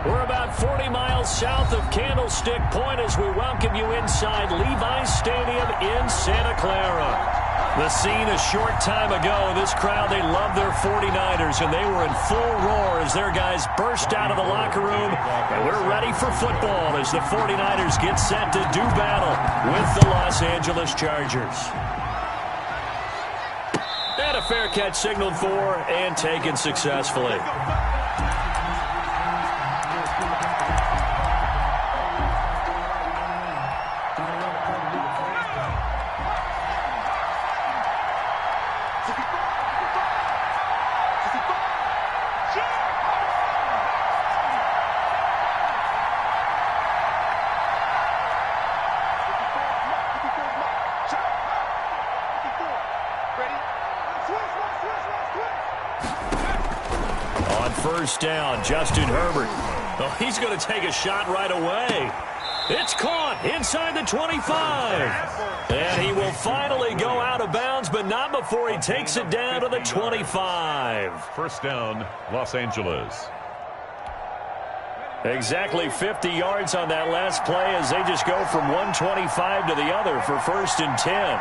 We're about 40 miles south of Candlestick Point as we welcome you inside Levi's Stadium in Santa Clara. The scene a short time ago, this crowd, they love their 49ers, and they were in full roar as their guys burst out of the locker room. And we're ready for football as the 49ers get set to do battle with the Los Angeles Chargers. And a fair catch signaled for and taken successfully. First down, Justin Herbert. Oh, he's going to take a shot right away. It's caught inside the 25. And he will finally go out of bounds, but not before he takes it down to the 25. First down, Los Angeles. Exactly 50 yards on that last play as they just go from 125 to the other for first and 10.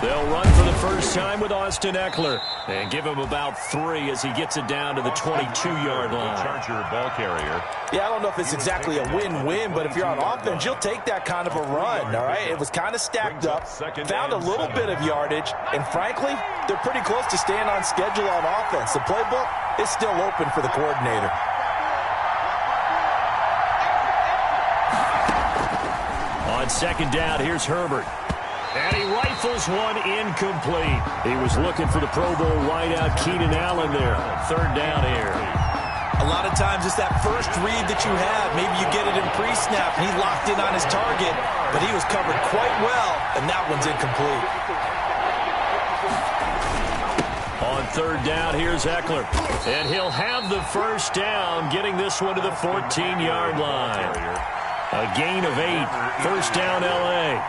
They'll run for the first time with Austin Eckler and give him about 3 as he gets it down to the 22-yard line. Charger ball carrier. Yeah, I don't know if it's exactly a win-win, but if you're on offense, you'll take that kind of a run, all right? It was kind of stacked up, found a little bit of yardage, and frankly, they're pretty close to staying on schedule on offense. The playbook is still open for the coordinator. On second down, here's Herbert. And he rifles one incomplete. He was looking for the Pro Bowl wideout Keenan Allen there. Third down here. A lot of times it's that first read that you have. Maybe you get it in pre-snap, and he locked in on his target, but he was covered quite well, and that one's incomplete. On third down, here's Eckler. And he'll have the first down, getting this one to the 14-yard line. A gain of 8. First down, L.A.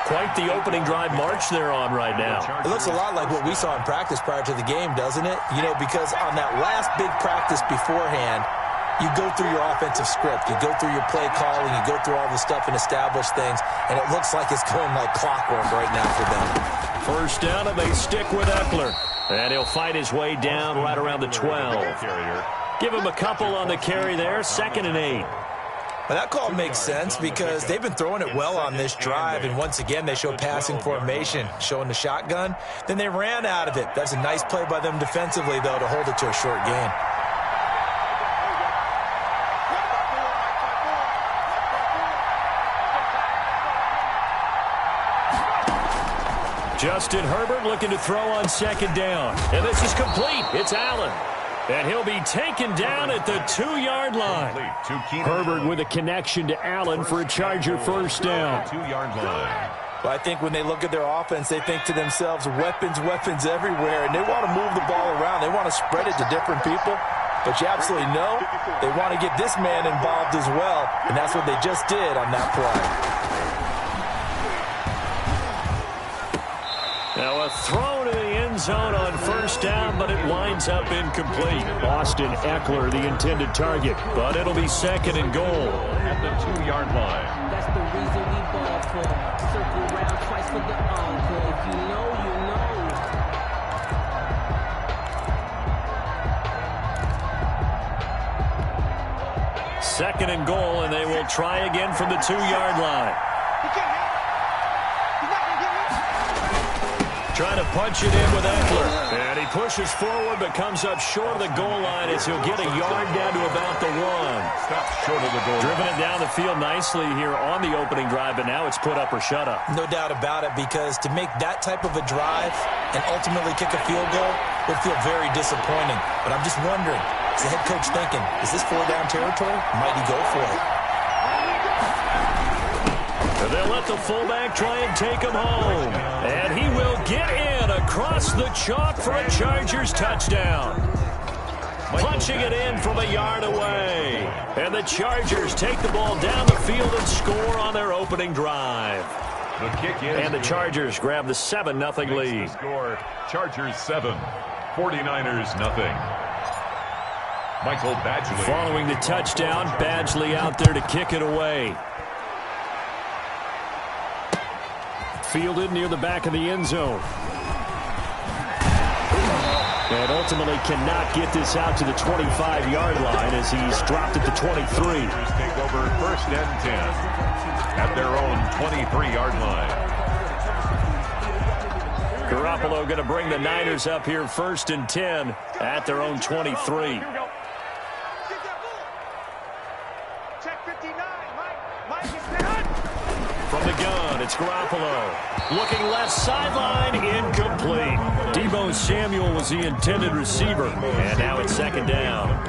Quite the opening drive march they're on right now. It looks a lot like what we saw in practice prior to the game, doesn't it? You know, because on that last big practice beforehand, you go through your offensive script. You go through your play calling. You go through all the stuff and establish things. And it looks like it's going like clockwork right now for them. First down, and they stick with Eckler. And he'll fight his way down right around the 12. Give him a couple on the carry there. Second and 8. Well, that call makes sense because they've been throwing it well on this drive, and once again they show passing formation, showing the shotgun. Then they ran out of it. That's a nice play by them defensively, though, to hold it to a short gain. Justin Herbert looking to throw on second down. And this is complete. It's Allen. And he'll be taken down at the 2-yard line. Herbert with a connection to Allen for a Charger first down. 2-yard line. Well, I think when they look at their offense, they think to themselves, weapons, weapons everywhere. And they want to move the ball around. They want to spread it to different people. But you absolutely know they want to get this man involved as well. And that's what they just did on that play. Now a throw to the end zone on first down, but it winds up incomplete. Austin Eckler, the intended target, but it'll be second and goal. At the 2-yard line. That's the reason we ball for. Circle round twice for the encore. If you know, you know. Second and goal, and they will try again from the 2-yard line. Trying to punch it in with Eckler. And he pushes forward but comes up short of the goal line as he'll get a yard down to about the 1. Stop short of the goal. Driven it down the field nicely here on the opening drive, but now it's put up or shut up. No doubt about it, because to make that type of a drive and ultimately kick a field goal would feel very disappointing. But I'm just wondering, is the head coach thinking, is this 4-down territory? Might he go for it? They'll let the fullback try and take him home. And he will get in across the chalk for a Chargers touchdown. Punching it in from a yard away. And the Chargers take the ball down the field and score on their opening drive. The kick is, and the Chargers grab the 7-0 lead. Score, Chargers 7. 49ers nothing. Michael Badgley. Following the touchdown, Badgley out there to kick it away. Fielded near the back of the end zone. And ultimately cannot get this out to the 25-yard line as he's dropped at the 23. Take over 1st and 10 at their own 23-yard line. Garoppolo going to bring the Niners up here 1st and 10 at their own 23. From the gun, it's Garoppolo. Looking left sideline, incomplete. Deebo Samuel was the intended receiver. And now it's 2nd down.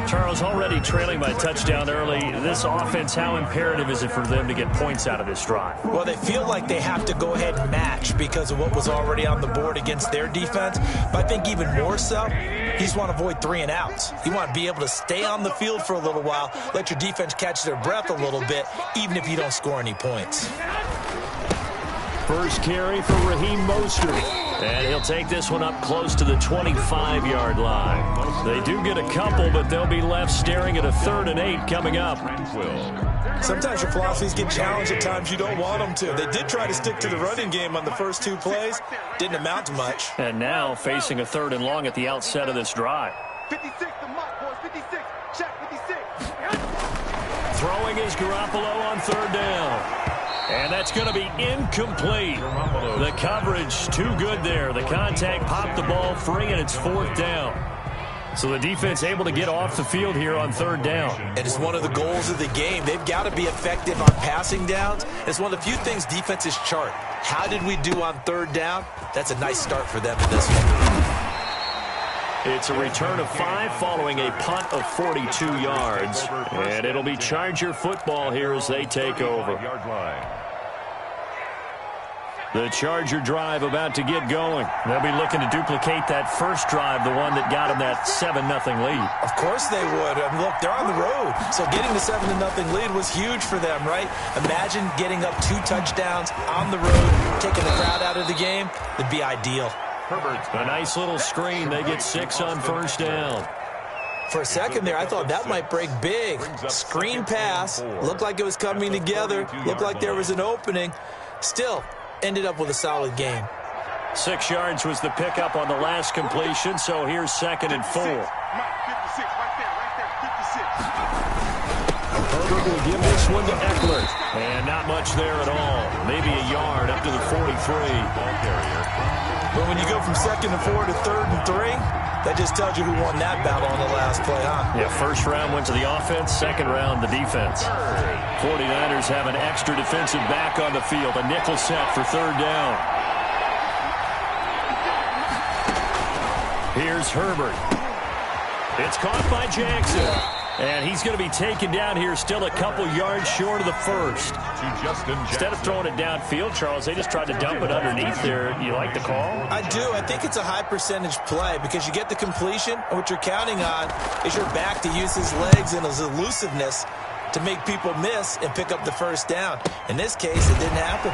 Charles, already trailing by touchdown early. This offense, how imperative is it for them to get points out of this drive? Well, they feel like they have to go ahead and match because of what was already on the board against their defense. But I think even more so, you just want to avoid 3 and outs. You want to be able to stay on the field for a little while, let your defense catch their breath a little bit, even if you don't score any points. First carry for Raheem Mostert. And he'll take this one up close to the 25-yard line. They do get a couple, but they'll be left staring at a 3rd and 8 coming up. Sometimes your philosophies get challenged at times you don't want them to. They did try to stick to the running game on the first 2 plays. Didn't amount to much. And now facing a 3rd and long at the outset of this drive. 56, the mark, boys. 56. Check 56. Throwing is Garoppolo on 3rd down. And that's going to be incomplete. The coverage too good there. The contact popped the ball free, and it's 4th down. So the defense able to get off the field here on 3rd down. And it's one of the goals of the game. They've got to be effective on passing downs. It's one of the few things defenses chart. How did we do on 3rd down? That's a nice start for them in this one. It's a return of 5 following a punt of 42 yards. And it'll be Charger football here as they take over. The Charger drive about to get going. They'll be looking to duplicate that first drive, the one that got them that 7-0 lead. Of course they would. I mean, look, they're on the road. So getting the 7-0 lead was huge for them, right? Imagine getting up 2 touchdowns on the road, taking the crowd out of the game. It'd be ideal. A nice little screen. They get 6 on 1st down. For a second there, I thought that might break big. Screen pass. Looked like it was coming together. Looked like there was an opening. Still, ended up with a solid game. 6 yards was the pickup on the last completion, so here's 2nd and 4. Herbert will give this one to Eckler. And not much there at all. Maybe a yard up to the 43. But when you go from 2nd and 4 to 3rd and 3, that just tells you who won that battle on the last play, huh? Yeah, first round went to the offense, 2nd round the defense. 49ers have an extra defensive back on the field, a nickel set for 3rd down. Here's Herbert. It's caught by Jackson. And he's going to be taken down here still a couple yards short of the first. Instead of throwing it downfield, Charles, they just tried to dump it underneath there. You like the call? I do. I think it's a high percentage play because you get the completion, and what you're counting on is your back to use his legs and his elusiveness to make people miss and pick up the 1st down. In this case, it didn't happen.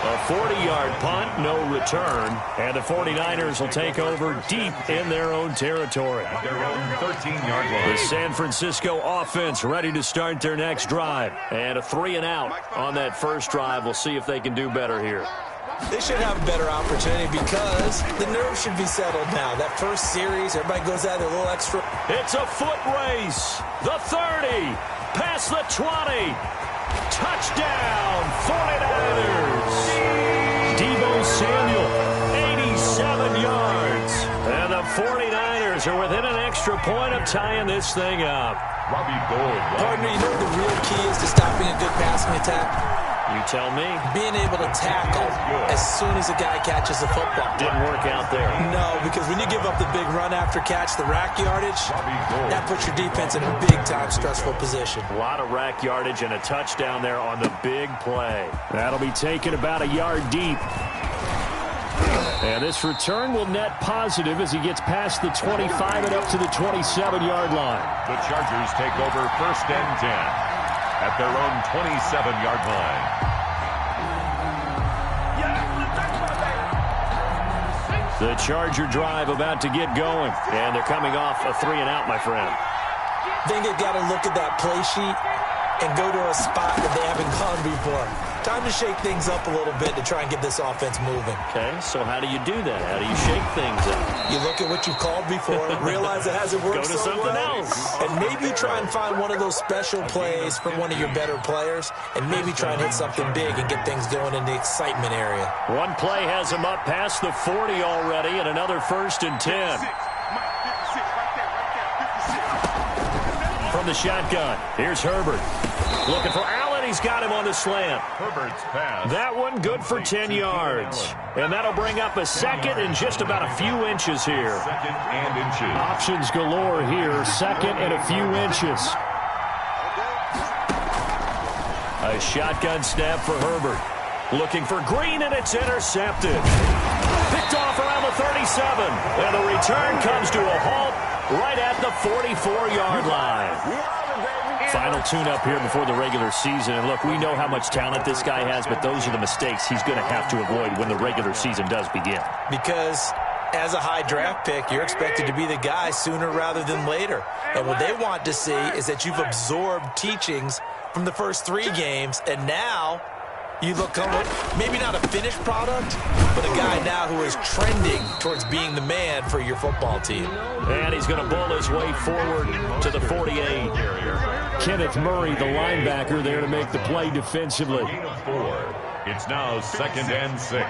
A 40-yard punt, no return. And the 49ers will take over deep in their own territory. At their own 13-yard line. The San Francisco offense ready to start their next drive. And a 3 and out on that first drive. We'll see if they can do better here. They should have a better opportunity because the nerves should be settled now. That first series, everybody goes out there a little extra. It's a foot race. The 30, past the 20. Touchdown, 49ers. Deebo Samuel, 87 yards. And the 49ers are within an extra point of tying this thing up. Robbie Gould. Partner, you know what the real key is to stopping a good passing attack? You tell me. Being able to tackle as soon as a guy catches the football. Didn't work out there. No, because when you give up the big run after catch, the rack yardage, that puts your defense in a big-time stressful position. A lot of rack yardage and a touchdown there on the big play. That'll be taken about a yard deep. And this return will net positive as he gets past the 25 and up to the 27-yard line. The Chargers take over 1st and 10 at their own 27-yard line. The Charger drive about to get going. And they're coming off a 3-and-out, my friend. I think they've got to look at that play sheet and go to a spot that they haven't gone before. Time to shake things up a little bit to try and get this offense moving. Okay, so how do you do that? How do you shake things up? You look at what you've called before, realize it hasn't worked Go to so something well, else. and maybe try and find one of those special plays from one of your better players, and maybe try and hit something big and get things going in the excitement area. One play has him up past the 40 already, and another 1st and 10. From the shotgun, here's Herbert. Looking for Allen. He's got him on the slant. Herbert's pass. That one good for 10 yards. And that'll bring up a 2nd and just about a few inches here. 2nd and inches. Options galore here. 2nd and a few inches. A shotgun snap for Herbert. Looking for Green, and it's intercepted. Picked off around the 37. And the return comes to a halt right at the 44-yard line. Final tune-up here before the regular season. And look, we know how much talent this guy has, but those are the mistakes he's going to have to avoid when the regular season does begin. Because as a high draft pick, you're expected to be the guy sooner rather than later. And what they want to see is that you've absorbed teachings from the first 3 games, and now you look maybe not a finished product, but a guy now who is trending towards being the man for your football team. And he's going to bull his way forward to the 48. Kenneth Murray, the linebacker, there to make the play defensively. Gain of 4. It's now 2nd and 6.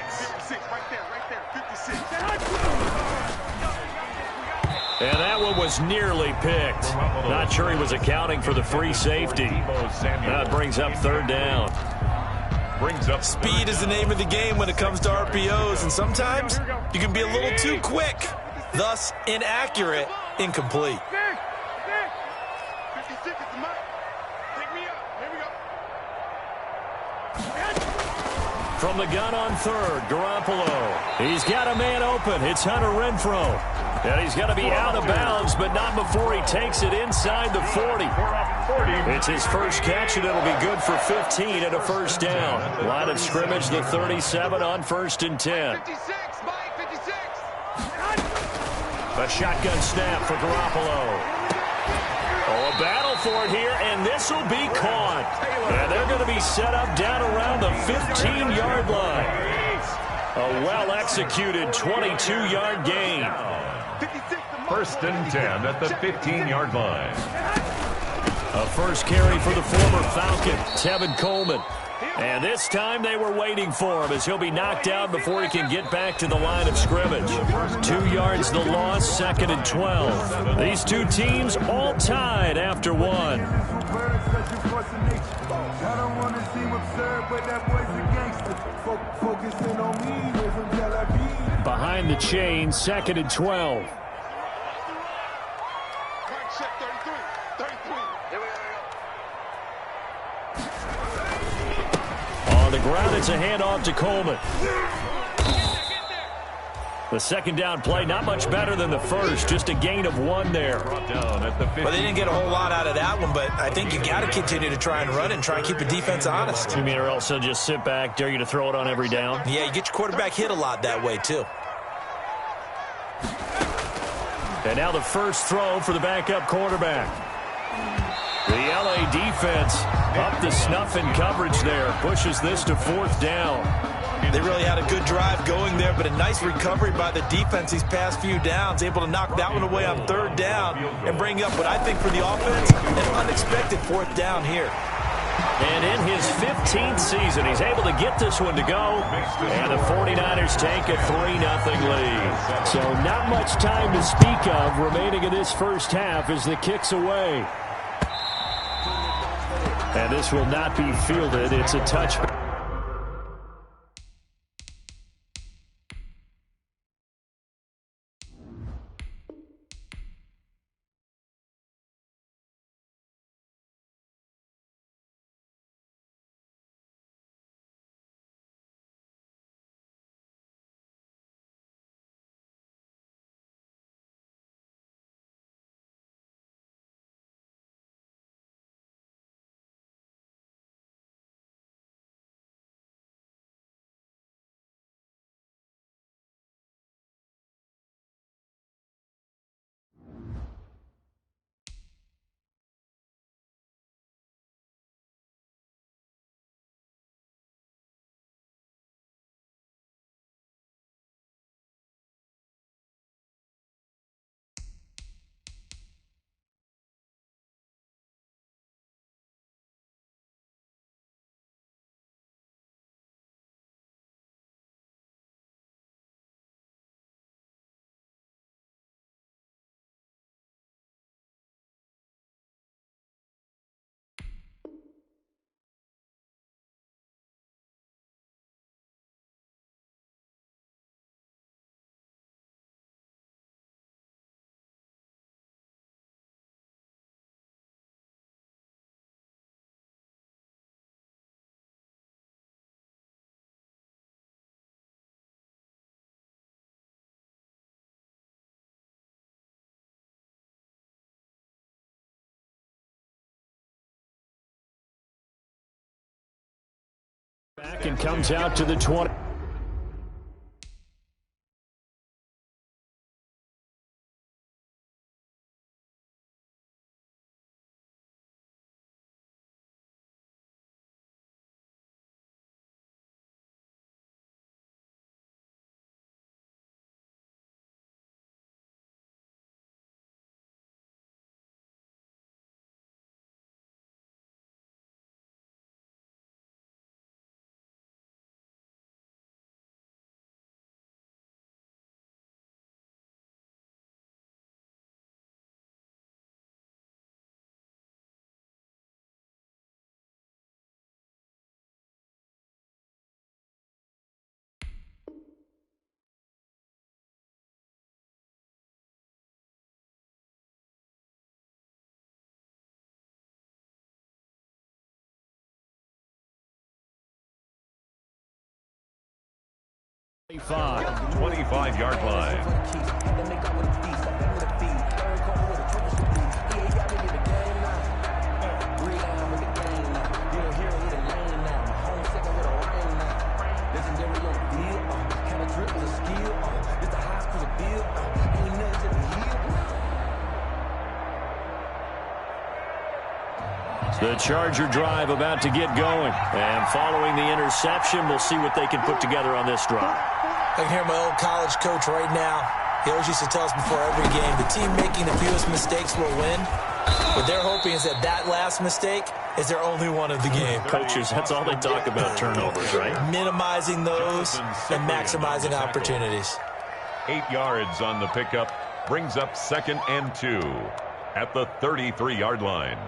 And that one was nearly picked. Not sure he was accounting for the free safety. That brings up 3rd down. Speed is the name of the game when it comes to RPOs, and sometimes you can be a little too quick, thus inaccurate, incomplete. From the gun on 3rd, Garoppolo. He's got a man open. It's Hunter Renfrow. And he's going to be out of bounds, but not before he takes it inside the 40. It's his first catch, and it'll be good for 15 and a 1st down. Line of scrimmage, the 37 on 1st and 10. A shotgun snap for Garoppolo. Oh, a battle for it here, and this will be caught. And they're going to be set up down around the 15-yard line. A well-executed 22-yard gain. 1st and 10 at the 15-yard line. A first carry for the former Falcon, Tevin Coleman. And this time they were waiting for him as he'll be knocked down before he can get back to the line of scrimmage. 2 yards the loss, 2nd and 12. These two teams all tied after 1. Behind the chain, 2nd and 12. On the ground, it's a handoff to Coleman. The 2nd down play, not much better than the first, just a gain of 1 there. Well, they didn't get a whole lot out of that one, but I think you got to continue to try and run and try and keep the defense honest. You mean, or else they'll just sit back, dare you to throw it on every down? Yeah, you get your quarterback hit a lot that way, too. And now the first throw for the backup quarterback. The LA defense up the snuff in coverage there. Pushes this to 4th down. They really had a good drive going there, but a nice recovery by the defense these past few downs. Able to knock that one away on 3rd down and bring up what I think for the offense, an unexpected 4th down here. And in his 15th season, he's able to get this one to go. And the 49ers take a 3-0 lead. So not much time to speak of remaining in this first half as the kick's away. And this will not be fielded. It's a touchback. And comes out to the 20. Five, 25-yard line. The Charger drive about to get going. And following the interception, we'll see what they can put together on this drive. I can hear my old college coach right now. He always used to tell us before every game, the team making the fewest mistakes will win. What they're hoping is that that last mistake is their only one of the game. Coaches, that's all they talk about, turnovers, right? Minimizing those and maximizing opportunities. 8 yards on the pickup. Brings up 2nd and 2 at the 33-yard line.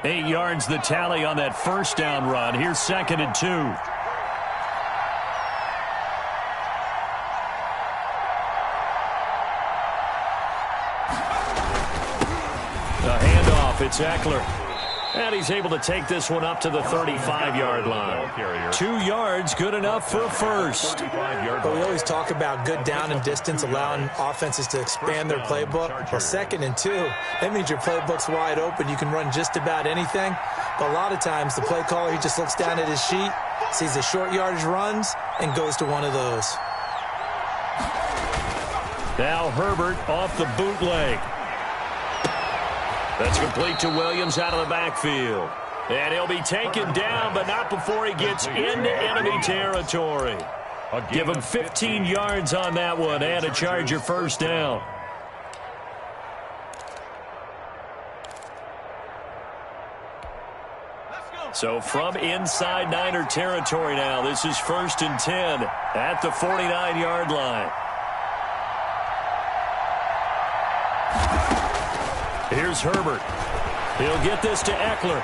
Eight yards the tally on that first down run. Here's 2nd and 2. The handoff, it's Eckler. And he's able to take this one up to the 35-yard line. 2 yards, good enough for a first. But we always talk about good down and distance, allowing offenses to expand their playbook. Well, 2nd and 2, that means your playbook's wide open. You can run just about anything. But a lot of times, the play caller, he just looks down at his sheet, sees the short yardage runs, and goes to one of those. Now Herbert off the bootleg. That's complete to Williams out of the backfield. And he'll be taken down, but not before he gets into enemy territory. Give him 15 yards on that one and a Charger first down. So from inside Niner territory now, this is 1st and 10 at the 49-yard line. Here's Herbert. He'll get this to Eckler.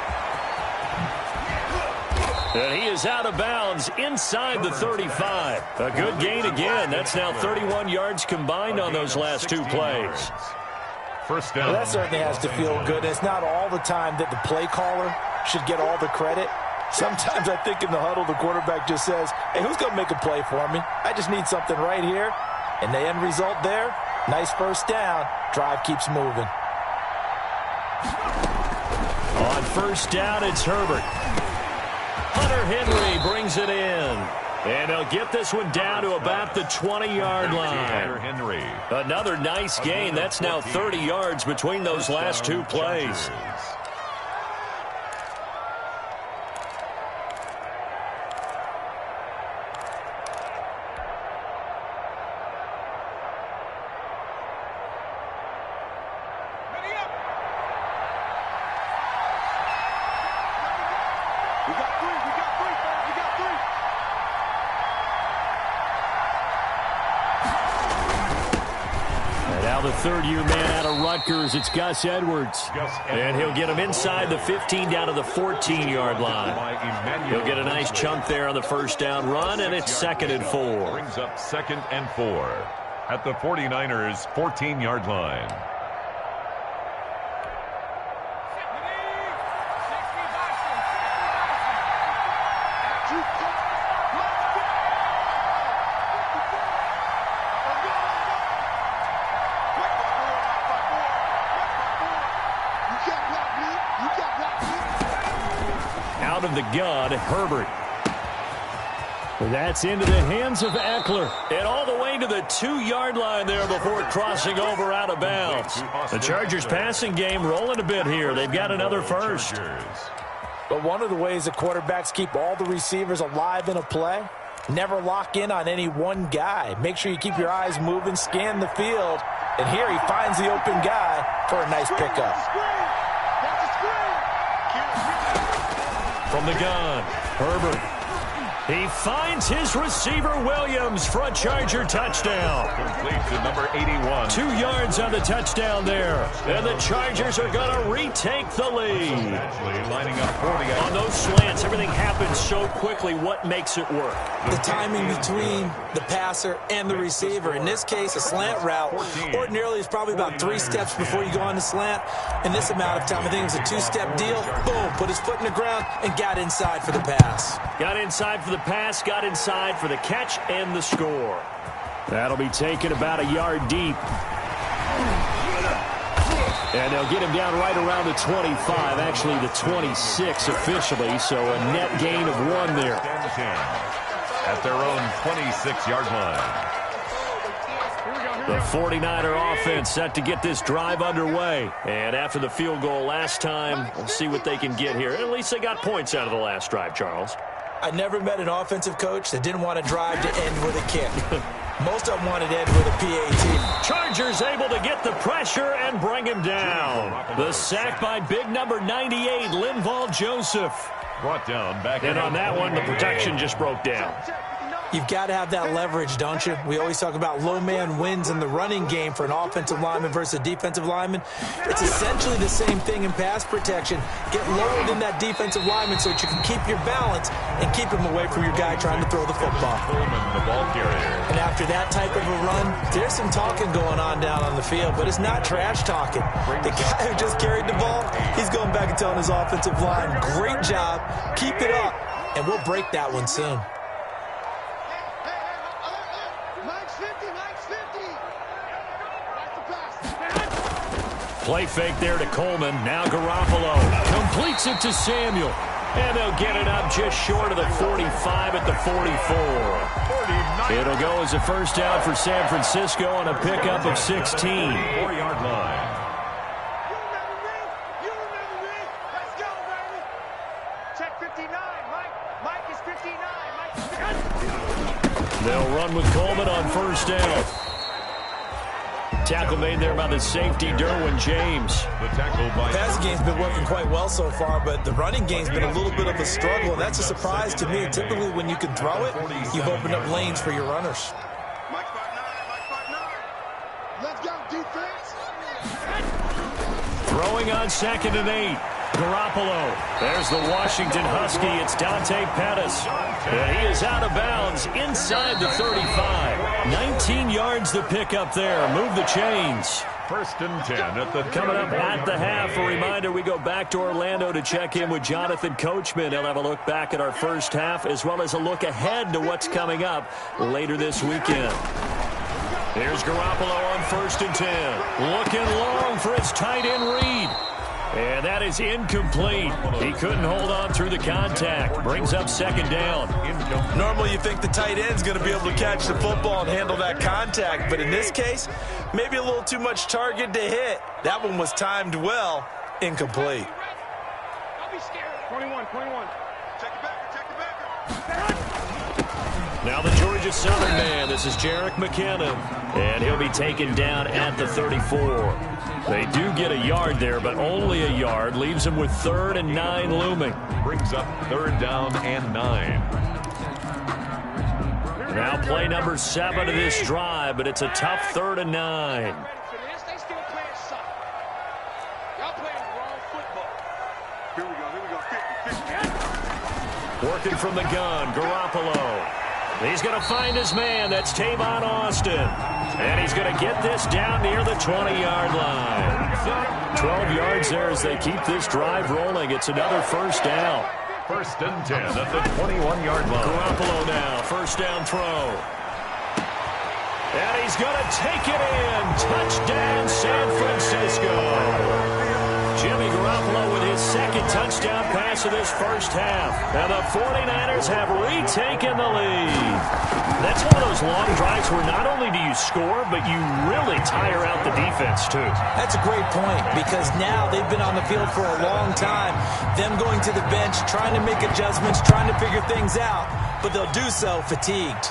And he is out of bounds inside the 35. A good gain again. That's now 31 yards combined on those last 2 plays. First down. Well, that certainly has to feel good. It's not all the time that the play caller should get all the credit. Sometimes I think in the huddle, the quarterback just says, hey, who's going to make a play for me? I just need something right here. And the end result there, nice first down. Drive keeps moving. On first down, it's Herbert. Hunter Henry brings it in. And he'll get this one down to about the 20-yard line. Henry. Another nice gain. That's now 30 yards between those last 2 plays. Third-year man out of Rutgers, it's Gus Edwards. And he'll get him inside the 15 down to the 14-yard line. He'll get a nice chunk there on the first down run, and it's 2nd and 4. Brings up 2nd and 4 at the 49ers' 14-yard line. from the gun, Herbert. That's into the hands of Eckler. And all the way to the 2-yard line there before crossing over out of bounds. The Chargers passing game rolling a bit here. They've got another first. But one of the ways the quarterbacks keep all the receivers alive in a play, never lock in on any one guy. Make sure you keep your eyes moving, scan the field. And here he finds the open guy for a nice pickup. From the gun, Herbert. He finds his receiver, Williams, for a Charger touchdown. Complete to number 81. 2 yards on the touchdown there. And the Chargers are going to retake the lead. Lining up 40. On those slants, everything happens so quickly. What makes it work? The timing between the passer and the receiver. In this case, a slant route ordinarily is probably about 3 steps before you go on the slant. In this amount of time, I think it was a 2-step deal. Boom, put his foot in the ground and got inside for the pass. Got inside for the pass, got inside for the catch and the score. That'll be taken about a yard deep. And they'll get him down right around the 25, actually the 26 officially, so a net gain of 1 there. At their own 26-yard line. The 49er offense set to get this drive underway. And after the field goal last time, we'll see what they can get here. At least they got points out of the last drive, Charles. I never met an offensive coach that didn't want to drive to end with a kick. Most of them wanted to end with a PAT. Chargers able to get the pressure and bring him down. The sack by big number 98, Linval Joseph. Brought down back. And on that one, the protection just broke down. You've got to have that leverage, don't you? We always talk about low man wins in the running game for an offensive lineman versus a defensive lineman. It's essentially the same thing in pass protection. Get lower than that defensive lineman so that you can keep your balance and keep him away from your guy trying to throw the football. The ball carrier. And after that type of a run, there's some talking going on down on the field, but it's not trash talking. The guy who just carried the ball, he's going back and telling his offensive line, great job, keep it up, and we'll break that one soon. Play fake there to Coleman. Now Garoppolo completes it to Samuel. And they'll get it up just short of the 45 at the 44. It'll go as a first down for San Francisco on a pickup of 16. 4-yard line. Let's go, baby. Check 59. Mike is 59. They'll run with Coleman on first down. Tackle made there by the safety, Derwin James. The tackle by... The passing game's been working quite well so far, but the running game's been a little bit of a struggle, and that's a surprise to me. Typically, when you can throw it, you've opened up lanes for your runners. Mike 5'9", Let's go, defense. Throwing on 2nd and 8. Garoppolo. There's the Washington Husky. It's Dante Pettis. And he is out of bounds inside the 35. 19 yards to pick up there. Move the chains. 1st and 10 at the... Coming up at the half, a reminder, we go back to Orlando to check in with Jonathan Coachman. He'll have a look back at our first half as well as a look ahead to what's coming up later this weekend. Here's Garoppolo on 1st and 10. Looking long for his tight end Reed. And that is incomplete. He couldn't hold on through the contact. Brings up 2nd down. Normally you think the tight end's going to be able to catch the football and handle that contact, but in this case, maybe a little too much target to hit. That one was timed well. Incomplete. Don't be scared. 21. Check the backer. Now the Georgia Southern man. This is Jerick McKinnon. And he'll be taken down at the 34. They do get a yard there, but only a yard. Leaves him with 3rd and 9 looming. Brings up 3rd down and 9. Now play number 7 of this drive, but it's a tough 3rd and 9. They still playing soft. Y'all playing wrong football. Here we go. 50. Working from the gun, Garoppolo. He's going to find his man. That's Tavon Austin. And he's going to get this down near the 20-yard line. 12 yards there as they keep this drive rolling. It's another first down. 1st and 10 at the 21-yard line. Garoppolo now, first down throw. And he's going to take it in. Touchdown, San Francisco. Jimmy Garoppolo Garoppolo with his second touchdown pass of this first half. And the 49ers have retaken the lead. That's one of those long drives where not only do you score, but you really tire out the defense, too. That's a great point, because now they've been on the field for a long time. Them going to the bench, trying to make adjustments, trying to figure things out, but they'll do so fatigued.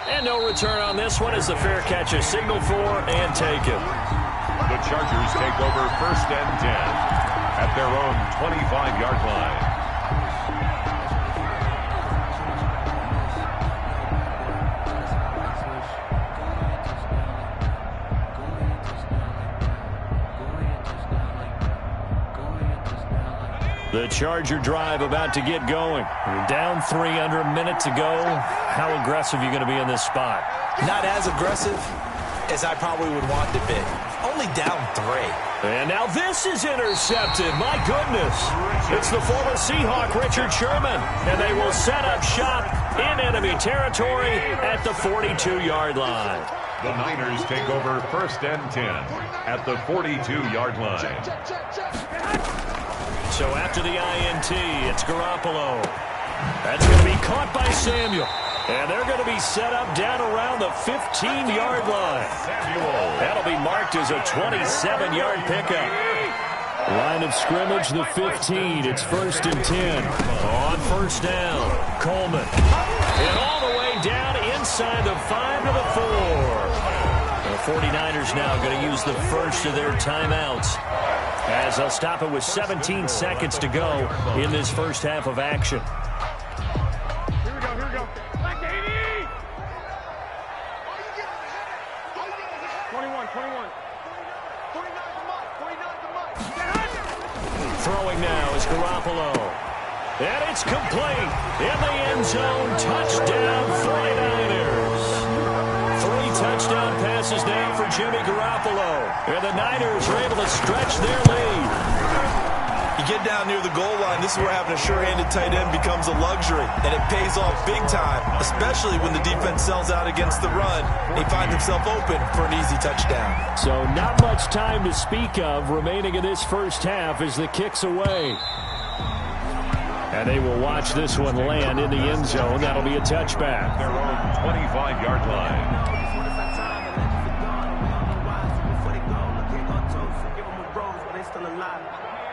And no return on this one as the fair catch is signaled for and taken. The Chargers take over 1st and 10 at their own 25-yard line. The Charger drive about to get going. You're down 3 under a minute to go. How aggressive are you going to be in this spot? Not as aggressive as I probably would want to be. Only down 3. And now this is intercepted. My goodness. It's the former Seahawk, Richard Sherman. And they will set up shop in enemy territory at the 42-yard line. The Niners take over 1st and 10 at the 42-yard line. So after the INT, it's Garoppolo. That's going to be caught by Samuel. And they're going to be set up down around the 15-yard line. That'll be marked as a 27-yard pickup. Line of scrimmage, the 15. It's 1st and 10. On 1st down, Coleman. And all the way down inside the 5 to the 4. The 49ers now going to use the first of their timeouts, as they'll stop it with 17 seconds to go in this first half of action. Here we go. Black 80! 21. 49's a mutt. Throwing now is Garoppolo. And it's complete. In the end zone, touchdown 49ers. 3 touchdown passes now for Jimmy Garoppolo. And the Niners are able to stretch their lead. You get down near the goal line, this is where having a sure-handed tight end becomes a luxury, and it pays off big time, especially when the defense sells out against the run, and he finds himself open for an easy touchdown. So not much time to speak of remaining in this first half as the kick's away. And they will watch this one land in the end zone. That'll be a touchback. Their own 25-yard line.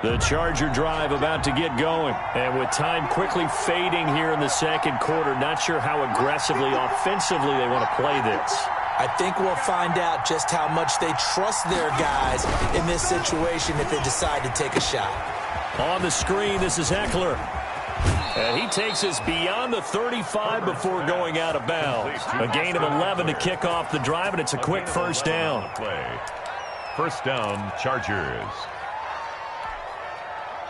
The Charger drive about to get going. And with time quickly fading here in the second quarter, not sure how aggressively, offensively they want to play this. I think we'll find out just how much they trust their guys in this situation if they decide to take a shot. On the screen, this is Eckler. And he takes us beyond the 35 before going out of bounds. A gain of 11 to kick off the drive, and it's a quick first down. First down, Chargers.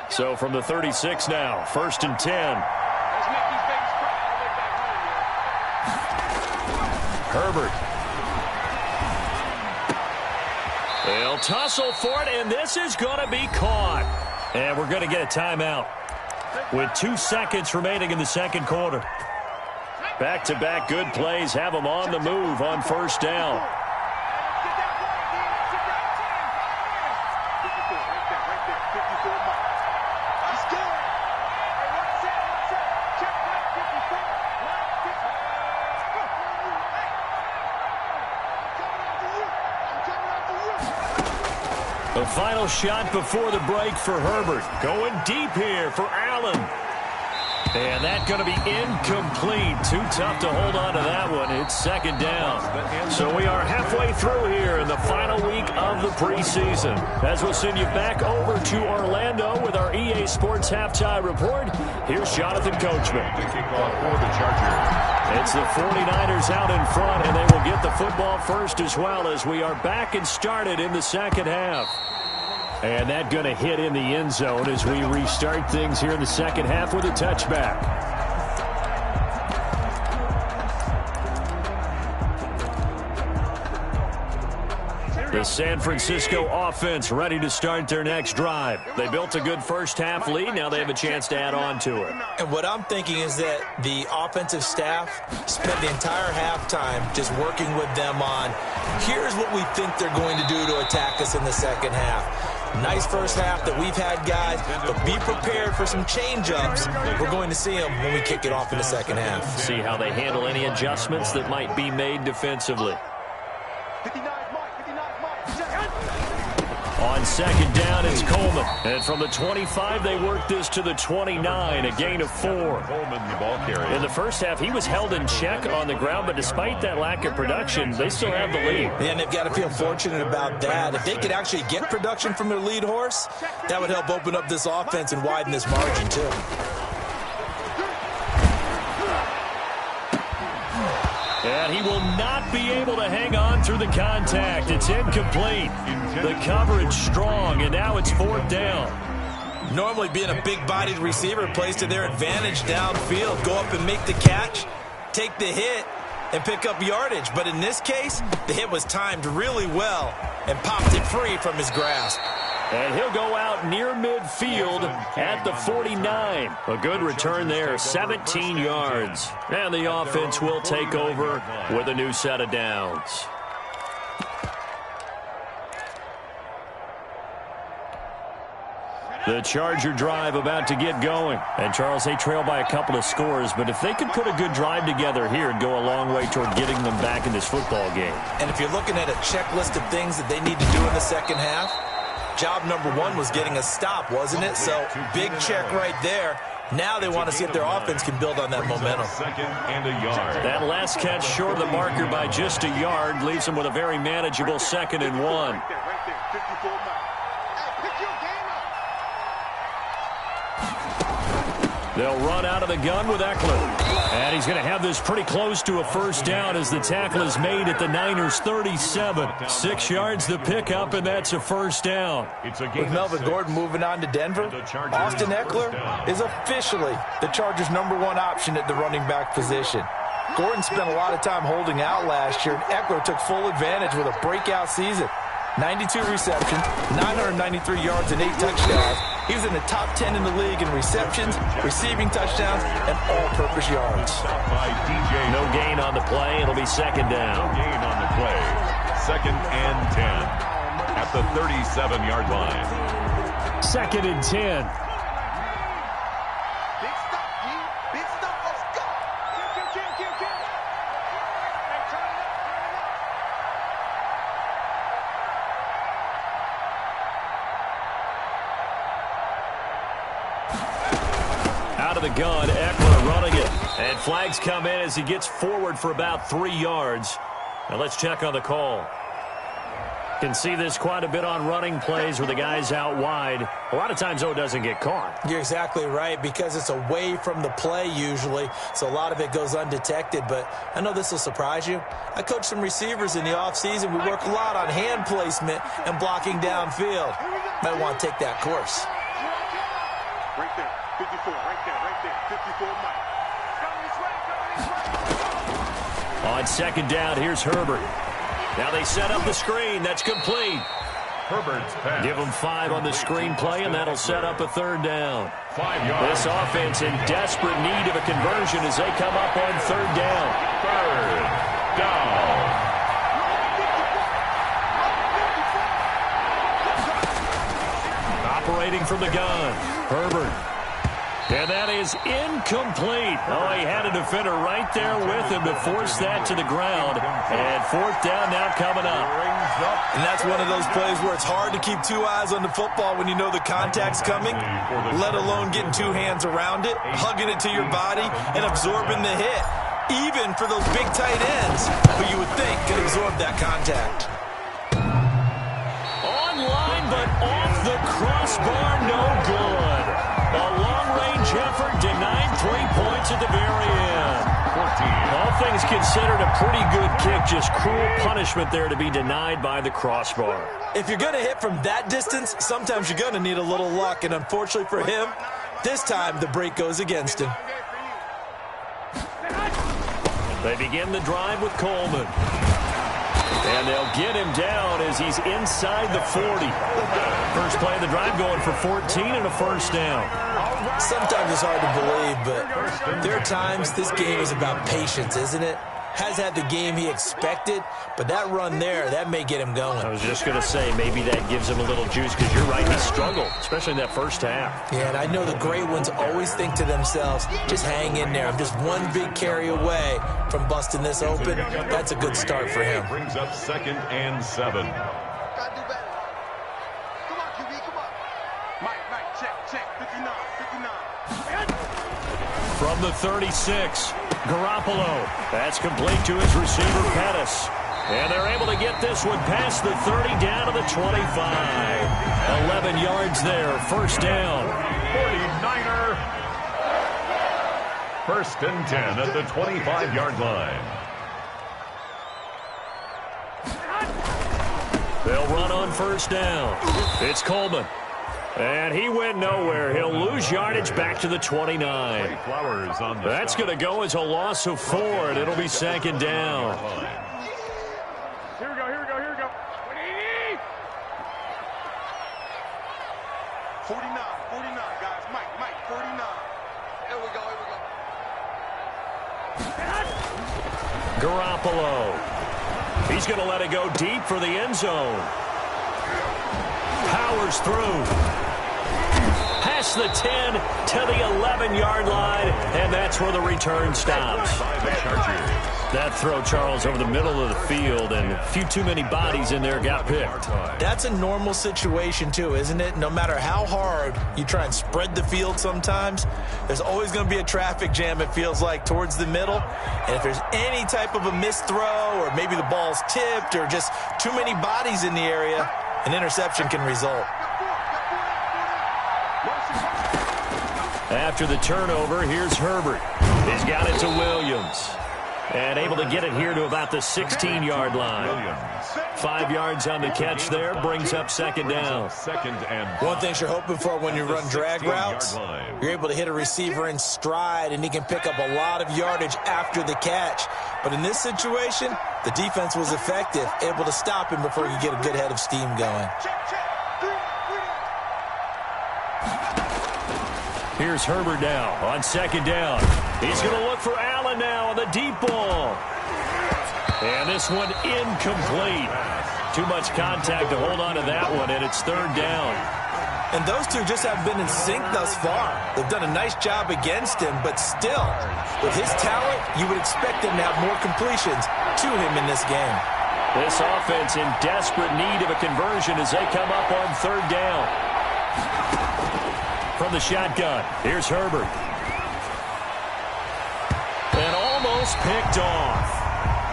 So from the 36 now, 1st and 10. Let's make these babies cry. Herbert. They'll tussle for it, and this is going to be caught. And we're going to get a timeout with 2 seconds remaining in the second quarter. Back-to-back good plays have them on the move on 1st down. The final shot before the break for Herbert. Going deep here for Allen. And that's going to be incomplete. Too tough to hold on to that one. It's 2nd down. So we are halfway through here in the final week of the preseason. As we'll send you back over to Orlando with our EA Sports Halftime Report, here's Jonathan Coachman. The kickoff for the Chargers. It's the 49ers out in front, and they will get the football first as well as we are back and started in the second half. And that going to hit in the end zone as we restart things here in the second half with a touchback. The San Francisco offense ready to start their next drive. They built a good first half lead. Now they have a chance to add on to it. And what I'm thinking is that the offensive staff spent the entire halftime just working with them on, here's what we think they're going to do to attack us in the second half. Nice first half that we've had, guys, but be prepared for some change-ups. We're going to see them when we kick it off in the second half. See how they handle any adjustments that might be made defensively. On second down, it's Coleman. And from the 25, they work this to the 29, a gain of 4. Coleman, the ball carrier. In the first half, he was held in check on the ground, but despite that lack of production, they still have the lead. And they've got to feel fortunate about that. If they could actually get production from their lead horse, that would help open up this offense and widen this margin, too. And he will not be able to hang on through the contact. It's incomplete. The coverage strong, and now it's 4th down. Normally being a big-bodied receiver plays to their advantage downfield. Go up and make the catch, take the hit, and pick up yardage. But in this case, the hit was timed really well and popped it free from his grasp. And he'll go out near midfield at the 49. A good return there, 17 yards. And the offense will take over with a new set of downs. The Charger drive about to get going. And, Charles, they trail by a couple of scores, but if they could put a good drive together here, it'd go a long way toward getting them back in this football game. And if you're looking at a checklist of things that they need to do in the second half, job number 1 was getting a stop, wasn't it? So, big check right there. Now they want to see if their offense can build on that momentum. Second and a yard. That last catch short of the marker by just a yard leaves them with a very manageable 2nd and 1. They'll run out of the gun with Eckler. And he's going to have this pretty close to a first down as the tackle is made at the Niners' 37. 6 yards the pickup, and that's a first down. With Melvin Gordon moving on to Denver, Austin Eckler is officially the Chargers' #1 option at the running back position. Gordon spent a lot of time holding out last year, and Eckler took full advantage with a breakout season. 92 receptions, 993 yards, and 8 touchdowns. He was in the top 10 in the league in receptions, receiving touchdowns, and all-purpose yards. No gain on the play. It'll be 2nd down. No gain on the play. 2nd and 10 at the 37-yard line. 2nd and 10. Big stuff, G. Big stuff. Let's go. Kill. Hey, turn it up. Out of the gun, Eckler running it. And flags come in as he gets forward for about 3 yards. Now let's check on the call. Can see this quite a bit on running plays where the guy's out wide. A lot of times, though, it doesn't get caught. You're exactly right, because it's away from the play usually, so a lot of it goes undetected. But I know this will surprise you. I coached some receivers in the offseason. We work a lot on hand placement and blocking downfield. Might want to take that course. Right there. 54. Right there. 54 Mike. On 2nd down, here's Herbert. Now they set up the screen. That's complete. Herbert's pass. Give them 5 on the screen play, and that'll set up a 3rd down. 5 yards. This offense in desperate need of a conversion as they come up on 3rd down. 3rd down. Operating from the gun, Herbert. And that is incomplete. Oh, he had a defender right there with him to force that to the ground. And 4th down now coming up. And that's one of those plays where it's hard to keep 2 eyes on the football when you know the contact's coming, let alone getting 2 hands around it, hugging it to your body, and absorbing the hit. Even for those big tight ends who you would think could absorb that contact. Online, but off the crossbar, no good. A long-range effort denied 3 points at the very end. 14. All things considered, a pretty good kick. Just cruel punishment there to be denied by the crossbar. If you're going to hit from that distance, sometimes you're going to need a little luck. And unfortunately for him, this time the break goes against him. They begin the drive with Coleman. And they'll get him down as he's inside the 40. First play of the drive going for 14 and a first down. Sometimes it's hard to believe, but there are times this game is about patience, isn't it? has had the game he expected, but that run there, that may get him going. I was just going to say, maybe that gives him a little juice, because you're right, he struggled, especially in that first half. Yeah, and I know the great ones always think to themselves, just hang in there. I'm just one big carry away from busting this open. That's a good start for him. Brings up 2nd and 7. Gotta do better. Come on, QB, come on. Mike, check. 59. From the 36, Garoppolo. That's complete to his receiver, Pettis. And they're able to get this one past the 30 down to the 25. 11 yards there, first down. 49er. 1st and 10 at the 25-yard line. They'll run on first down. It's Coleman. And he went nowhere. He'll lose yardage back to the 29. Flowers on the That's going to go as a loss of 4, and it'll be 2nd down. Here we go. 49, guys. Mike, 49. Here we go. Garoppolo. He's going to let it go deep for the end zone. Powers through. Past the 10 to the 11-yard line, and that's where the return stops. That throw, Charles, over the middle of the field, and a few too many bodies in there got picked. That's a normal situation, too, isn't it? No matter how hard you try and spread the field sometimes, there's always going to be a traffic jam, it feels like, towards the middle. And if there's any type of a missed throw, or maybe the ball's tipped, or just too many bodies in the area, an interception can result. After the turnover, here's Herbert. He's got it to Williams. And able to get it here to about the 16-yard line. 5 yards on the catch there, brings up 2nd down. One thing you're hoping for when you run drag routes, you're able to hit a receiver in stride, and he can pick up a lot of yardage after the catch. But in this situation, the defense was effective, able to stop him before he could get a good head of steam going. Here's Herbert now on 2nd down. He's going to look for Allen now on the deep ball. And this one incomplete. Too much contact to hold on to that one, and it's 3rd down. And those two just have been in sync thus far. They've done a nice job against him, but still, with his talent, you would expect him to have more completions to him in this game. This offense in desperate need of a conversion as they come up on 3rd down. From the shotgun, here's Herbert. And almost picked off.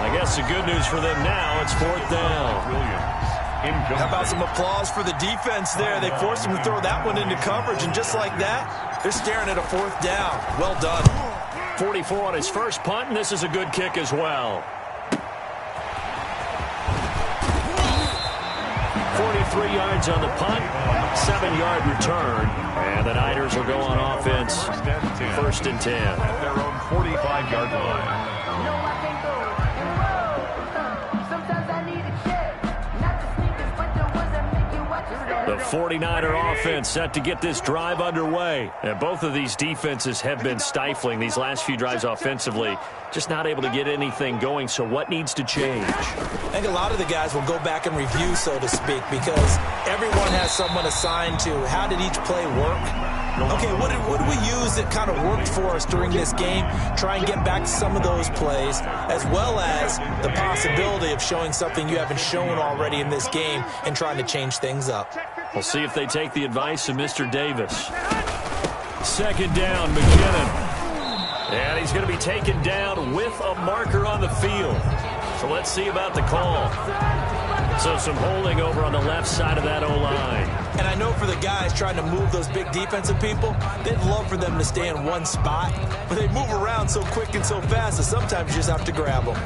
I guess the good news for them now, it's 4th down. How about some applause for the defense there? They forced him to throw that one into coverage, and just like that, they're staring at a 4th down. Well done. 44 on his first punt, and this is a good kick as well. 43 yards on the punt, 7-yard return, and the Niners will go on offense, 1st and 10. At their own 45-yard line. The 49er offense set to get this drive underway. And both of these defenses have been stifling these last few drives offensively. Just not able to get anything going, so what needs to change? I think a lot of the guys will go back and review, so to speak, because everyone has someone assigned to how did each play work. Okay, what did we use that kind of worked for us during this game? Try and get back to some of those plays, as well as the possibility of showing something you haven't shown already in this game and trying to change things up. We'll see if they take the advice of Mr. Davis. 2nd down, McKinnon. And he's going to be taken down with a marker on the field. So let's see about the call. So some holding over on the left side of that O-line. And I know for the guys trying to move those big defensive people, they'd love for them to stay in one spot. But they move around so quick and so fast that sometimes you just have to grab them.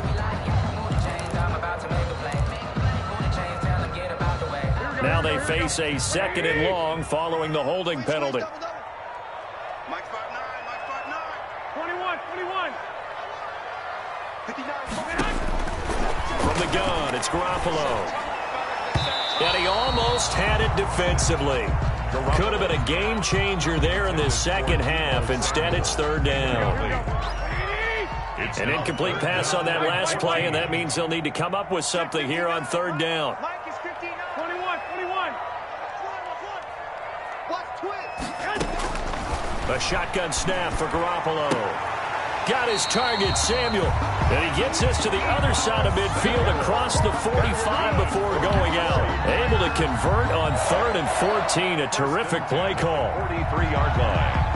Now they face a 2nd and long following the holding penalty. Mike 5'9", 21. 59. From the gun, it's Garoppolo. And he almost had it defensively. Could have been a game changer there in this second half. Instead, it's 3rd down. It's An incomplete pass on that last play, and that means they'll need to come up with something here on third down. Mike is 15, 21. A shotgun snap for Garoppolo. Got his target, Samuel. And he gets this to the other side of midfield across the 45 before going out. Able to convert on 3rd and 14. A terrific play call. 43-yard line.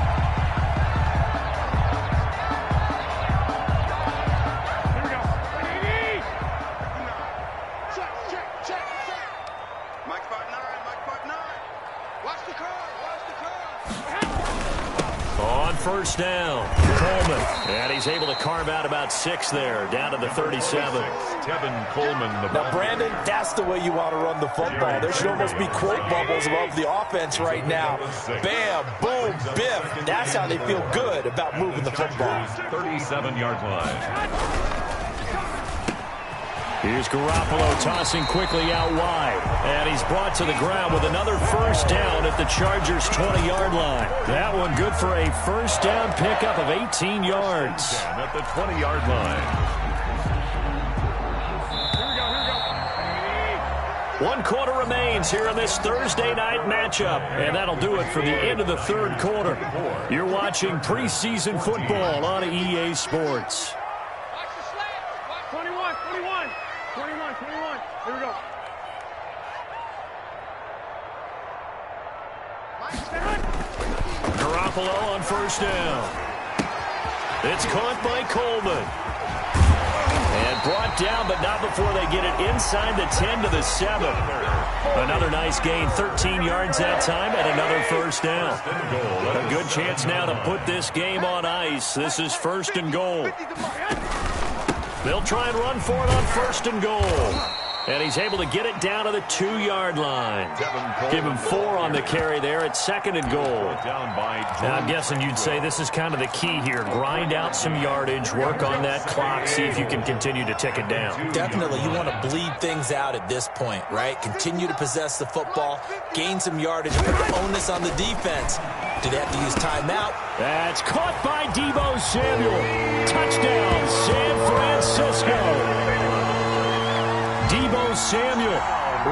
First down, Coleman. And he's able to carve out about 6 there, down to the 37. Tevin Coleman. Now, Brandon, that's the way you want to run the football. There should almost be quote bubbles above the offense right now. Bam, boom, biff. That's how they feel good about moving the football. 37-yard line. Here's Garoppolo tossing quickly out wide. And he's brought to the ground with another first down at the Chargers' 20-yard line. That one good for a first down pickup of 18 yards. At the 20-yard line. One quarter remains here in this Thursday night matchup. And that'll do it for the end of the third quarter. You're watching preseason football on EA Sports. 21. Here we go. Garoppolo on first down. It's caught by Coleman. And brought down, but not before they get it inside the 10 to the 7. Another nice gain, 13 yards that time, and another first down. A good chance now to put this game on ice. This is 1st and goal. They'll try and run for it on 1st and goal. And he's able to get it down to the 2-yard line. Give him 4 on the carry there at 2nd and goal. Now, I'm guessing you'd say this is kind of the key here. Grind out some yardage, work on that clock, see if you can continue to tick it down. Definitely. You want to bleed things out at this point, right? Continue to possess the football, gain some yardage, and put the onus on the defense. Do they have to use timeout? That's caught by Deebo Samuel. Touchdown, San Francisco. Deebo Samuel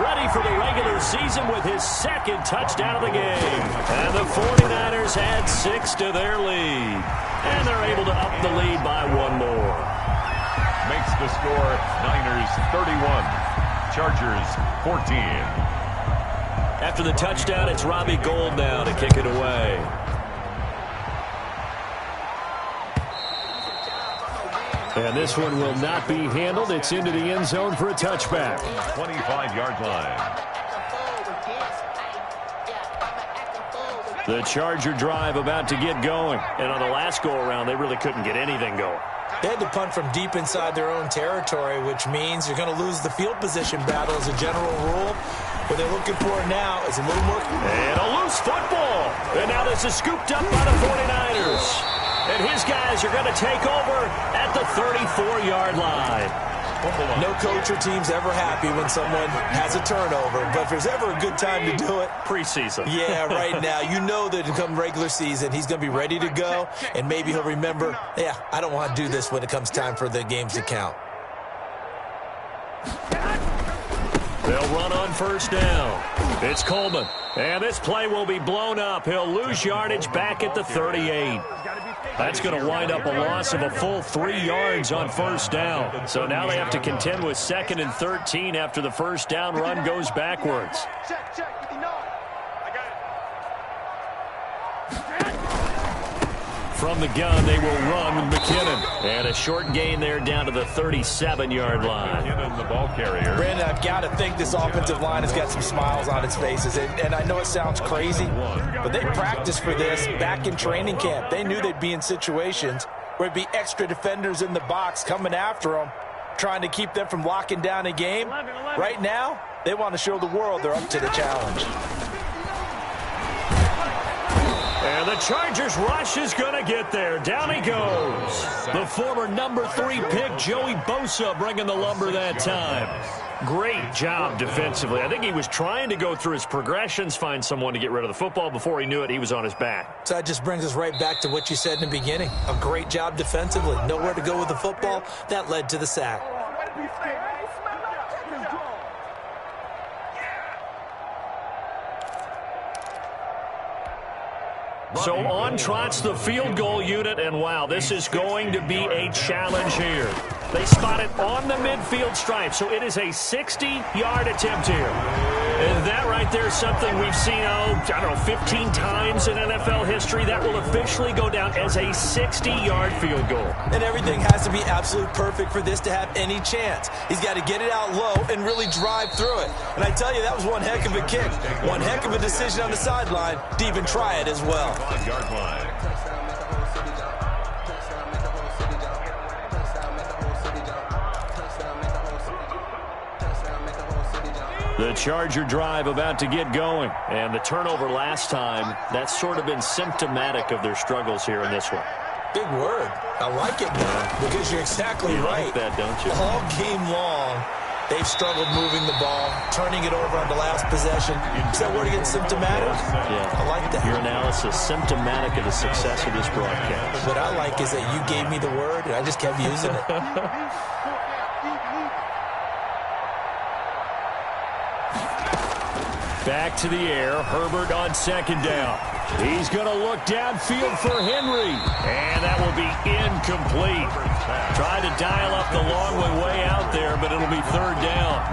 ready for the regular season with his 2nd touchdown of the game. And the 49ers add 6 to their lead. And they're able to up the lead by 1 more. Makes the score Niners 31, Chargers 14. After the touchdown, it's Robbie Gould now to kick it away. And this one will not be handled. It's into the end zone for a touchback. 25-yard line. The Charger drive about to get going. And on the last go-around, they really couldn't get anything going. They had to punt from deep inside their own territory, which means you're going to lose the field position battle as a general rule. What they're looking for now is a little more. And a loose football. And now this is scooped up by the 49ers. And his guys are going to take over at the 34-yard line. No coach or team's ever happy when someone has a turnover, but if there's ever a good time to do it, preseason. Yeah, right now. You know that come regular season, he's going to be ready to go, and maybe he'll remember, yeah, I don't want to do this when it comes time for the games to count. They'll run on first down. It's Coleman. And this play will be blown up. He'll lose yardage back at the 38. That's going to wind up a loss of a full 3 yards on first down. So now they have to contend with 2nd and 13 after the first down run goes backwards. From the gun, they will run with McKinnon. And a short gain there down to the 37-yard line. McKinnon, the ball carrier. Brandon, I've got to think this offensive line has got some smiles on its faces. And I know it sounds crazy, but they practiced for this back in training camp. They knew they'd be in situations where it'd be extra defenders in the box coming after them, trying to keep them from locking down a game. Right now, they want to show the world they're up to the challenge. And the Chargers rush is going to get there. Down he goes. The former number 3 pick, Joey Bosa, bringing the lumber that time. Great job defensively. I think he was trying to go through his progressions, find someone to get rid of the football. Before he knew it, he was on his back. So that just brings us right back to what you said in the beginning. A great job defensively. Nowhere to go with the football. That led to the sack. So on trots the field goal unit, and wow, this is going to be a challenge here. They spot it on the midfield stripe, so it is a 60-yard attempt here. And that right there is something we've seen, I don't know, 15 times in NFL history. That will officially go down as a 60-yard field goal. And everything has to be absolute perfect for this to have any chance. He's got to get it out low and really drive through it. And I tell you, that was one heck of a kick. One heck of a decision on the sideline to even try it as well. 5-yard line. The Charger drive about to get going. And the turnover last time, that's sort of been symptomatic of their struggles here in this one. Big word. I like it, man, because you're exactly right. Like that, don't you? All game long, they've struggled moving the ball, turning it over on the last possession. Is that word again, symptomatic? Yeah. I like that. Your analysis, symptomatic of the success of this broadcast. What I like is that you gave me the word, and I just kept using it. Back to the air. Herbert on second down. He's going to look downfield for Henry. And that will be incomplete. Tried to dial up the long way out there, but it'll be third down.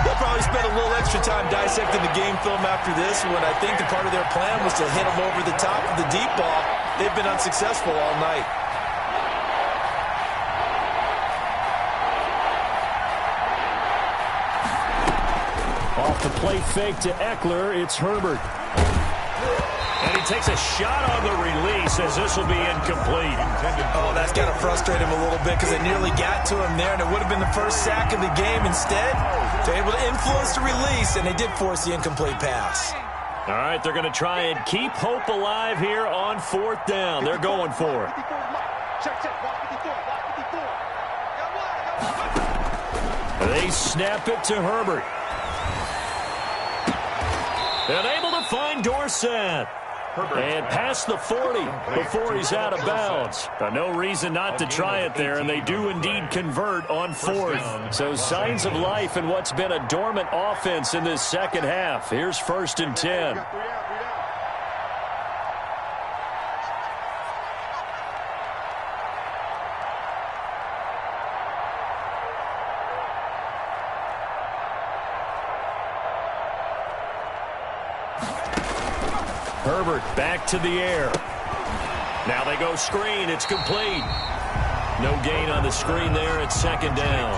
They'll probably spend a little extra time dissecting the game film after this one. I think the part of their plan was to hit them over the top of the deep ball. They've been unsuccessful all night. Off the play fake to Eckler, it's Herbert. And he takes a shot on the release as this will be incomplete. Oh, that's got to frustrate him a little bit because it nearly got to him there, and it would have been the first sack of the game. Instead, they're able to influence the release, and they did force the incomplete pass. All right, they're going to try and keep hope alive here on fourth down. They're going for it. They snap it to Herbert. And able to find Dorsett. And past the 40 before he's out of bounds. No reason not to try it there, and they do indeed convert on fourth. So signs of life in what's been a dormant offense in this second half. Here's 1st and 10. Herbert back to the air. Now they go screen. It's complete. No gain on the screen there at second down.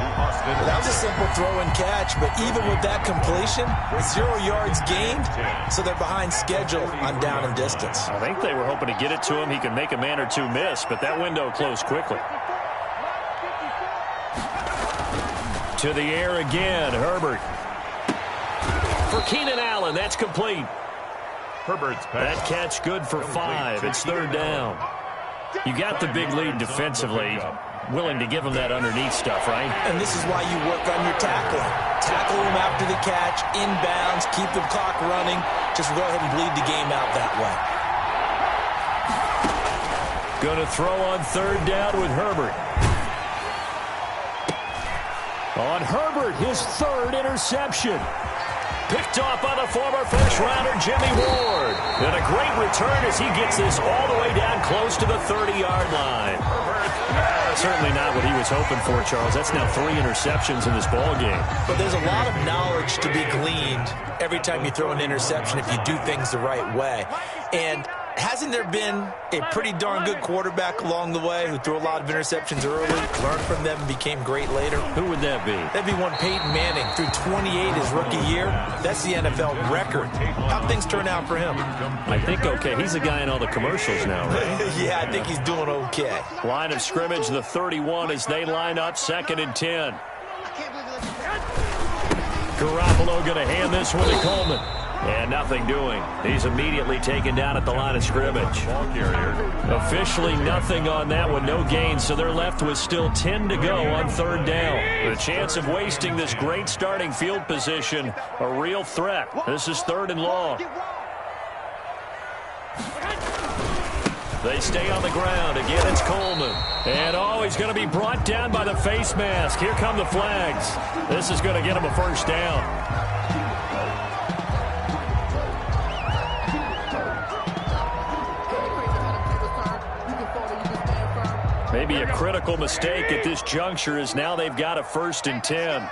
That was a simple throw and catch, but even with that completion, 0 yards gained, so they're behind schedule on down and distance. I think they were hoping to get it to him. He could make a man or two miss, but that window closed quickly. To the air again, Herbert. For Keenan Allen, that's complete. Herbert's pass. That catch good for 5. It's third down. You got the big lead defensively. Willing to give him that underneath stuff, right? And this is why you work on your tackling. Tackle him after the catch, inbounds, keep the clock running. Just go ahead and bleed the game out that way. Going to throw on third down with Herbert. On Herbert, his third interception. Picked off by the former first-rounder Jimmy Ward. And a great return as he gets this all the way down close to the 30-yard line. Certainly not what he was hoping for, Charles. That's now 3 interceptions in this ball game. But there's a lot of knowledge to be gleaned every time you throw an interception if you do things the right way. And hasn't there been a pretty darn good quarterback along the way who threw a lot of interceptions early, learned from them, and became great later? Who would that be? That'd be one Peyton Manning. Threw 28 his rookie year. That's the NFL record. How'd things turn out for him? I think okay. He's a guy in all the commercials now, right? Yeah, I think he's doing okay. Line of scrimmage, the 31 as they line up 2nd and 10. Garoppolo going to hand this one to Coleman. And nothing doing. He's immediately taken down at the line of scrimmage. Ball carrier. Officially nothing on that one, no gain, so they're left with still 10 to go on third down. The chance of wasting this great starting field position, a real threat. This is 3rd and long. They stay on the ground. Again, it's Coleman. And, he's going to be brought down by the face mask. Here come the flags. This is going to get him a first down. Maybe a critical mistake at this juncture is now they've got a 1st and 10.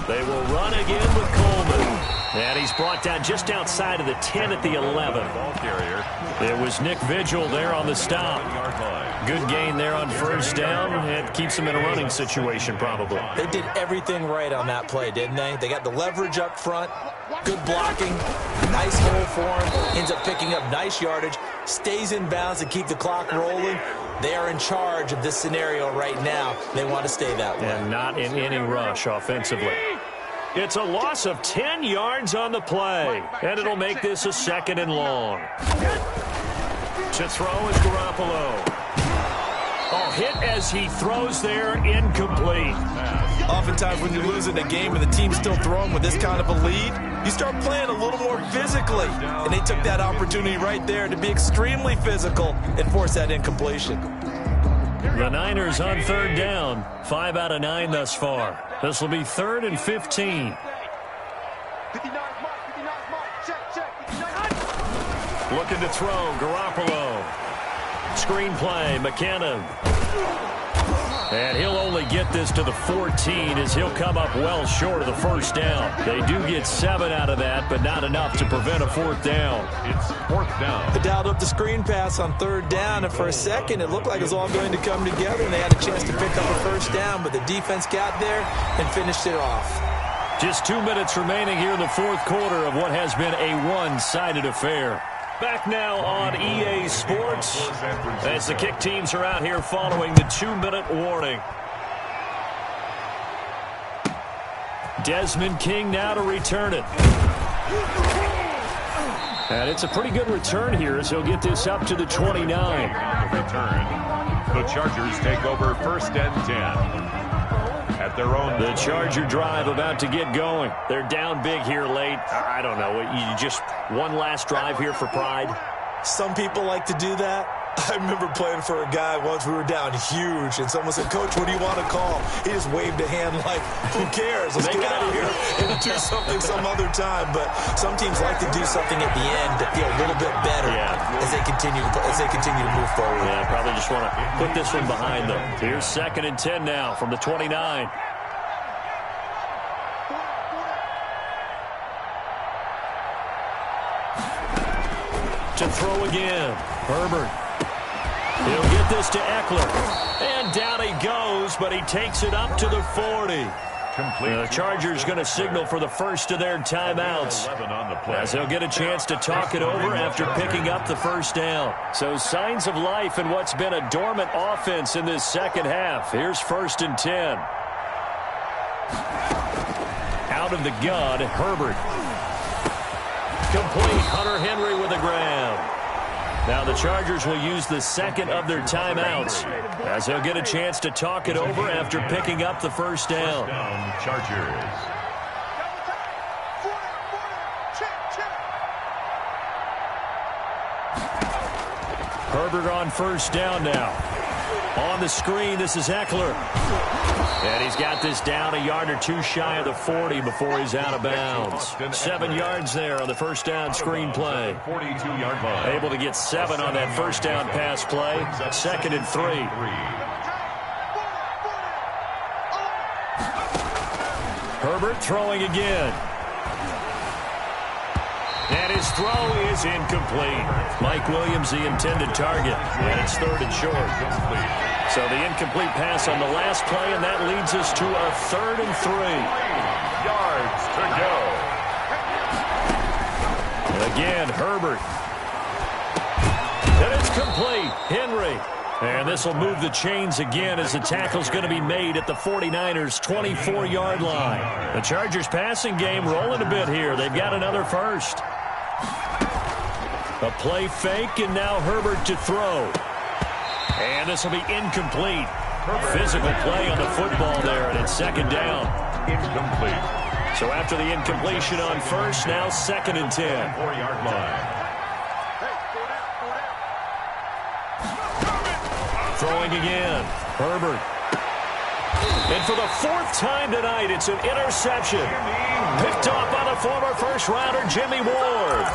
They will run again with Coleman. And he's brought down just outside of the 10 at the 11. Ball carrier. It was Nick Vigil there on the stop. Good gain there on first down. It keeps him in a running situation probably. They did everything right on that play, didn't they? They got the leverage up front, good blocking, nice hole for him, ends up picking up nice yardage, stays in bounds to keep the clock rolling. They are in charge of this scenario right now. They want to stay that way. And not in any rush offensively. It's a loss of 10 yards on the play, and it'll make this a 2nd and long. To throw is Garoppolo. Hit as he throws there, incomplete. Oftentimes when you're losing a game and the team's still throwing with this kind of a lead, you start playing a little more physically. And they took that opportunity right there to be extremely physical and force that incompletion. The Niners on 3rd down, 5 out of 9 thus far. This will be 3rd and 15. Looking to throw, Garoppolo. Screen play, McKinnon. And he'll only get this to the 14 as he'll come up well short of the first down. They do get 7 out of that, but not enough to prevent a 4th down. It's 4th down. They dialed up the screen pass on 3rd down, and for a second it looked like it was all going to come together, and they had a chance to pick up a first down, but the defense got there and finished it off. Just 2 minutes remaining here in the 4th quarter of what has been a one-sided affair. Back now on EA Sports as the kick teams are out here following the 2-minute warning. Desmond King now to return it. And it's a pretty good return here as he'll get this up to the 29. Return. The Chargers take over 1st and 10. At their own. The Charger drive about to get going. They're down big here late. I don't know. You just one last drive here for pride. Some people like to do that. I remember playing for a guy once. We were down huge, and someone said, "Coach, what do you want to call?" He just waved a hand like, "Who cares? Let's get out of here and do something some other time." But some teams like to do something at the end to feel a little bit better as they continue to move forward. Yeah, probably just want to put this one behind them. Here's 2nd and 10 now from the 29. To throw again, Herbert. He'll get this to Eckler. And down he goes, but he takes it up to the 40. The Chargers going to signal for the first of their timeouts as they'll get a chance to talk it over after picking up the first down. So signs of life in what's been a dormant offense in this second half. Here's 1st and 10. Out of the gun, Herbert. Complete. Hunter Henry with a grab. Now the Chargers will use the 2nd of their timeouts as they'll get a chance to talk it over after picking up the first down. Chargers. Herbert on first down now. On the screen, this is Eckler. And he's got this down a yard or 2 shy of the 40 before he's out of bounds. 7 yards there on the first down screen play. 42-yard line. Able to get 7 on that first down pass play. 2nd and 3. Herbert throwing again. And his throw is incomplete. Mike Williams, the intended target. And it's 3rd and short. So the incomplete pass on the last play, and that leads us to a 3rd and 3. Yards to go. And again, Herbert. And it's complete. Henry And this will move the chains again as the tackle's going to be made at the 49ers' 24-yard line. The Chargers passing game rolling a bit here. They've got another first. A play fake, and now Herbert to throw. And this will be incomplete. Physical play on the football there, and it's second down. Incomplete. So after the incompletion on first, now second and 10. 4-yard line. Throwing again. Herbert. And for the fourth time tonight, it's an interception. Picked off by the former first-rounder Jimmy Ward.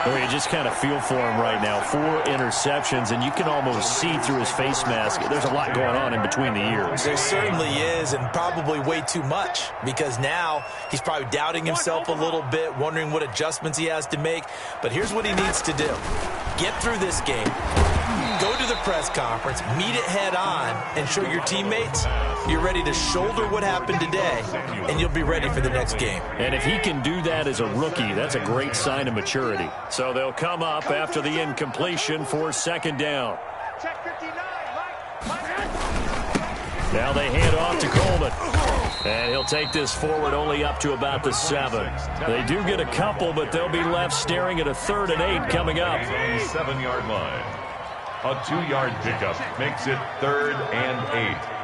Well, you just kind of feel for him right now. 4 interceptions, and you can almost see through his face mask. There's a lot going on in between the ears. There certainly is, and probably way too much, because now he's probably doubting himself a little bit, wondering what adjustments he has to make. But here's what he needs to do. Get through this game, go to the press conference, meet it head on, and show your teammates you're ready to shoulder what happened today, and you'll be ready for the next game. And if he can do that as a rookie, that's a great sign of maturity. So they'll come up after the incompletion for second down. Now they hand off to Coleman. And he'll take this forward only up to about the 7. They do get a couple, but they'll be left staring at a 3rd and 8 coming up. 7-yard line. A 2-yard pickup makes it 3rd and 8.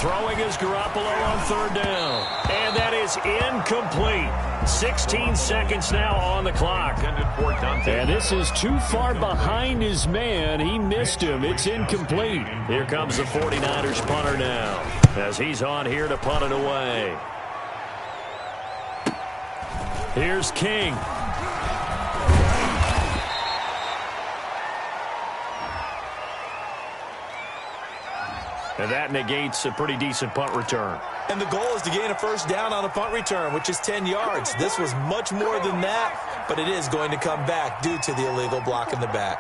Throwing is Garoppolo on 3rd down. And that is incomplete. 16 seconds now on the clock. And this is too far behind his man. He missed him. It's incomplete. Here comes the 49ers punter now, as he's on here to punt it away. Here's King. And that negates a pretty decent punt return. And the goal is to gain a first down on a punt return, which is 10 yards. This was much more than that, but it is going to come back due to the illegal block in the back.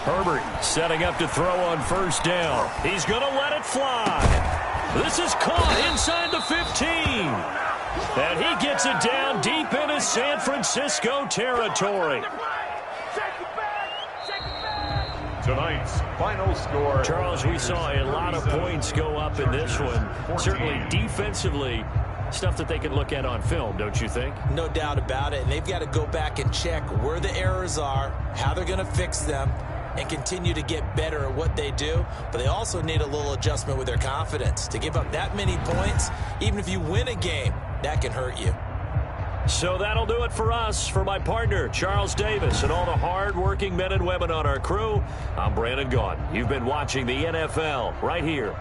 Herbert setting up to throw on first down. He's going to let it fly. This is caught inside the 15. And he gets it down deep into San Francisco territory. Tonight's final score. Charles, we saw a lot of points go up in this one. Certainly defensively, stuff that they can look at on film, don't you think? No doubt about it. And they've got to go back and check where the errors are, how they're going to fix them, and continue to get better at what they do. But they also need a little adjustment with their confidence. To give up that many points, even if you win a game, that can hurt you. So that'll do it for us. For my partner, Charles Davis, and all the hard-working men and women on our crew, I'm Brandon Gaudin. You've been watching the NFL right here